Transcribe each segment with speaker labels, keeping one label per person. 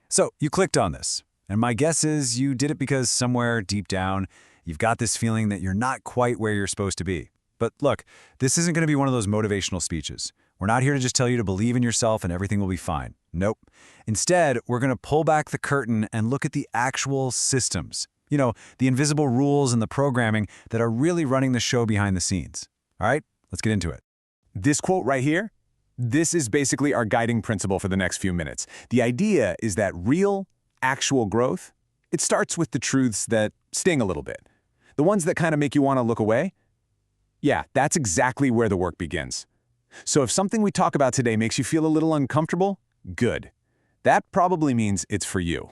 Speaker 1: So you clicked on this, and my guess is you did it because somewhere deep down, you've got this feeling that you're not quite where you're supposed to be. But look, this isn't going to be one of those motivational speeches. We're not here to just tell you to believe in yourself and everything will be fine. Nope. Instead, we're going to pull back the curtain and look at the actual systems. You know, the invisible rules and the programming that are really running the show behind the scenes. All right, let's get into it.
Speaker 2: This quote right here, this is basically our guiding principle for the next few minutes. The idea is that real, actual growth, it starts with the truths that sting a little bit. The ones that kind of make you want to look away. Yeah, that's exactly where the work begins. So if something we talk about today makes you feel a little uncomfortable, good. That probably means it's for you.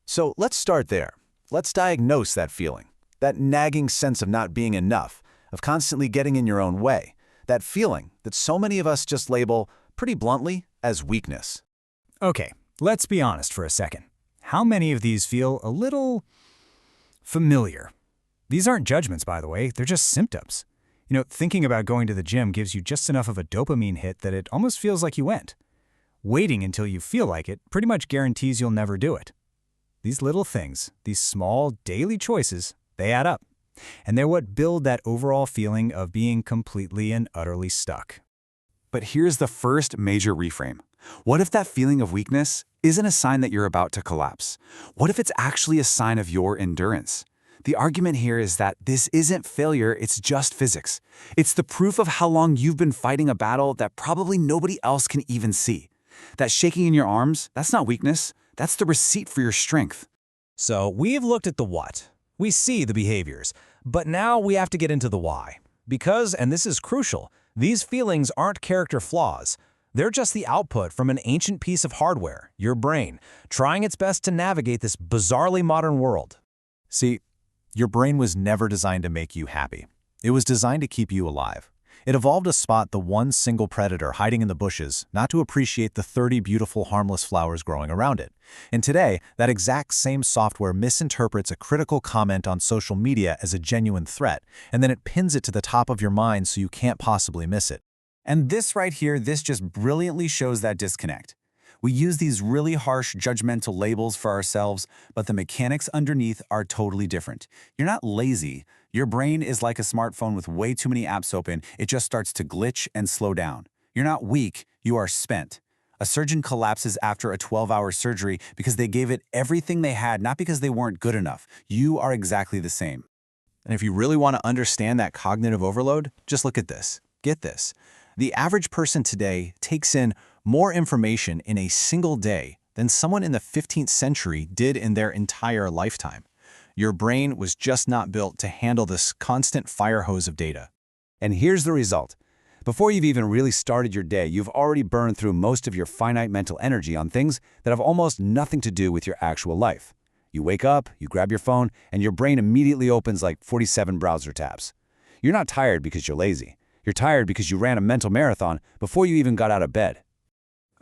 Speaker 3: So let's start there. Let's diagnose that feeling, that nagging sense of not being enough, of constantly getting in your own way, that feeling that so many of us just label, pretty bluntly, as weakness.
Speaker 4: Okay, let's be honest for a second. How many of these feel a little familiar? These aren't judgments, by the way, they're just symptoms. You know, thinking about going to the gym gives you just enough of a dopamine hit that it almost feels like you went. Waiting until you feel like it pretty much guarantees you'll never do it. These little things, these small daily choices, they add up. And they're what build that overall feeling of being completely and utterly stuck.
Speaker 1: But here's the first major reframe. What if that feeling of weakness isn't a sign that you're about to collapse? What if it's actually a sign of your endurance? The argument here is that this isn't failure, it's just physics. It's the proof of how long you've been fighting a battle that probably nobody else can even see. That shaking in your arms, that's not weakness, that's the receipt for your strength.
Speaker 4: So we've looked at the what. We see the behaviors, but now we have to get into the why. Because, and this is crucial, these feelings aren't character flaws. They're just the output from an ancient piece of hardware, your brain, trying its best to navigate this bizarrely modern world.
Speaker 3: See, your brain was never designed to make you happy. It was designed to keep you alive. It evolved to spot the one single predator hiding in the bushes, not to appreciate the 30 beautiful, harmless flowers growing around it. And today, that exact same software misinterprets a critical comment on social media as a genuine threat, and then it pins it to the top of your mind so you can't possibly miss it.
Speaker 1: And this right here, this just brilliantly shows that disconnect. We use these really harsh, judgmental labels for ourselves, but the mechanics underneath are totally different. You're not lazy. Your brain is like a smartphone with way too many apps open. It just starts to glitch and slow down. You're not weak, you are spent. A surgeon collapses after a 12-hour surgery because they gave it everything they had, not because they weren't good enough. You are exactly the same.
Speaker 3: And if you really want to understand that cognitive overload, just look at this. Get this. The average person today takes in more information in a single day than someone in the 15th century did in their entire lifetime. Your brain was just not built to handle this constant fire hose of data.
Speaker 1: And here's the result. Before you've even really started your day, you've already burned through most of your finite mental energy on things that have almost nothing to do with your actual life. You wake up, you grab your phone, and your brain immediately opens like 47 browser tabs. You're not tired because you're lazy. You're tired because you ran a mental marathon before you even got out of bed.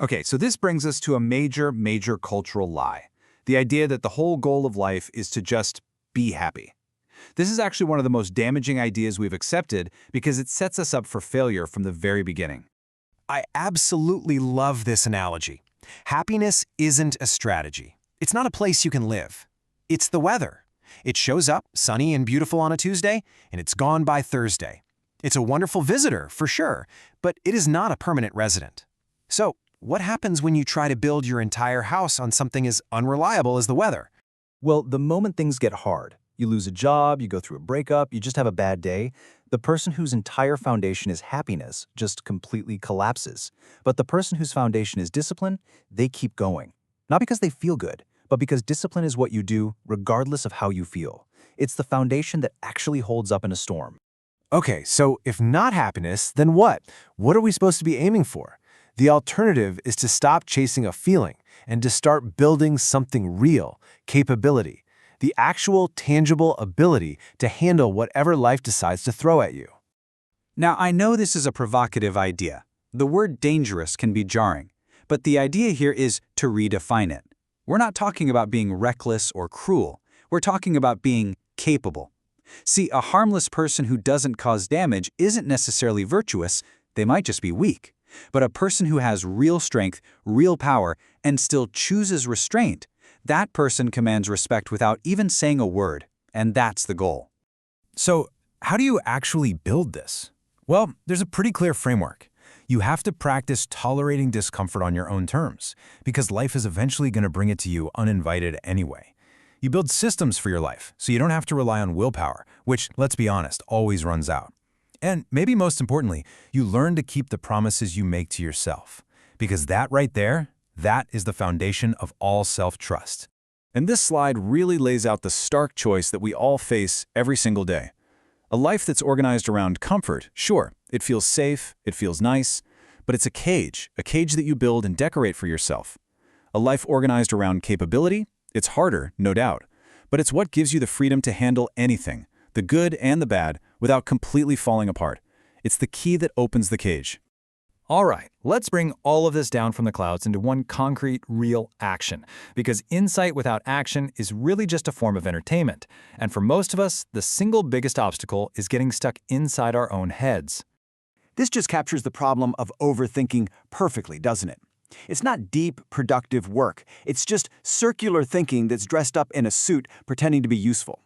Speaker 1: Okay, so this brings us to a major cultural lie. The idea that the whole goal of life is to just be happy. This is actually one of the most damaging ideas we've accepted because it sets us up for failure from the very beginning.
Speaker 5: I absolutely love this analogy. Happiness isn't a strategy. It's not a place you can live. It's the weather. It shows up sunny and beautiful on a Tuesday, and it's gone by Thursday. It's a wonderful visitor, for sure, but it is not a permanent resident. So, what happens when you try to build your entire house on something as unreliable as the weather?
Speaker 3: Well, the moment things get hard, you lose a job, you go through a breakup, you just have a bad day, the person whose entire foundation is happiness just completely collapses. But the person whose foundation is discipline, they keep going. Not because they feel good, but because discipline is what you do regardless of how you feel. It's the foundation that actually holds up in a storm.
Speaker 5: Okay, so if not happiness, then what? What are we supposed to be aiming for? The alternative is to stop chasing a feeling and to start building something real, capability, the actual tangible ability to handle whatever life decides to throw at you.
Speaker 1: Now, I know this is a provocative idea. The word dangerous can be jarring, but the idea here is to redefine it. We're not talking about being reckless or cruel. We're talking about being capable. See, a harmless person who doesn't cause damage isn't necessarily virtuous, they might just be weak. But a person who has real strength, real power, and still chooses restraint, that person commands respect without even saying a word, and that's the goal.
Speaker 4: So, how do you actually build this? Well, there's a pretty clear framework. You have to practice tolerating discomfort on your own terms, because life is eventually going to bring it to you uninvited anyway. You build systems for your life, so you don't have to rely on willpower, which, let's be honest, always runs out. And maybe most importantly, you learn to keep the promises you make to yourself, because that right there, that is the foundation of all self-trust.
Speaker 2: And this slide really lays out the stark choice that we all face every single day. A life that's organized around comfort, sure, it feels safe, it feels nice, but it's a cage that you build and decorate for yourself. A life organized around capability, it's harder, no doubt, but it's what gives you the freedom to handle anything, the good and the bad, without completely falling apart. It's the key that opens the cage.
Speaker 4: All right, let's bring all of this down from the clouds into one concrete, real action, because insight without action is really just a form of entertainment. And for most of us, the single biggest obstacle is getting stuck inside our own heads.
Speaker 6: This just captures the problem of overthinking perfectly, doesn't it? It's not deep, productive work. It's just circular thinking that's dressed up in a suit pretending to be useful.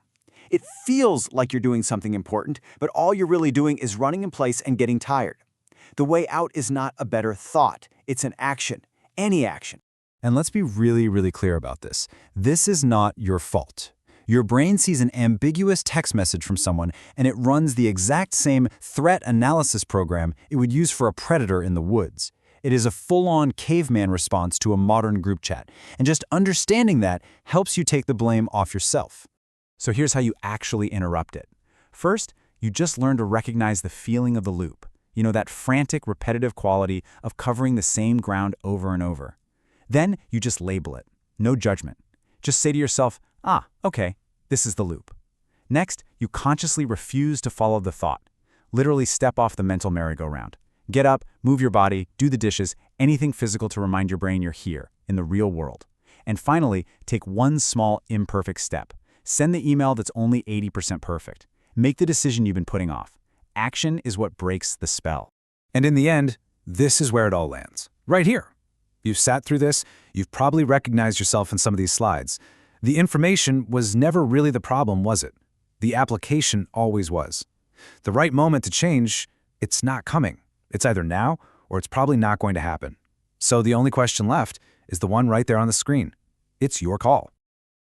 Speaker 6: It feels like you're doing something important, but all you're really doing is running in place and getting tired. The way out is not a better thought. It's an action, any action.
Speaker 1: And let's be really, really clear about this. This is not your fault. Your brain sees an ambiguous text message from someone, and it runs the exact same threat analysis program it would use for a predator in the woods. It is a full-on caveman response to a modern group chat, and just understanding that helps you take the blame off yourself. So here's how you actually interrupt it. First, you just learn to recognize the feeling of the loop. You know, that frantic, repetitive quality of covering the same ground over and over. Then you just label it. No judgment. Just say to yourself, okay, this is the loop. Next, you consciously refuse to follow the thought. Literally step off the mental merry-go-round. Get up, move your body, do the dishes, anything physical to remind your brain you're here, in the real world. And finally, take one small, imperfect step. Send the email that's only 80% perfect. Make the decision you've been putting off. Action is what breaks the spell.
Speaker 3: And in the end, this is where it all lands. Right here. You've sat through this, you've probably recognized yourself in some of these slides. The information was never really the problem, was it? The application always was. The right moment to change, it's not coming. It's either now, or it's probably not going to happen. So the only question left is the one right there on the screen. It's your call.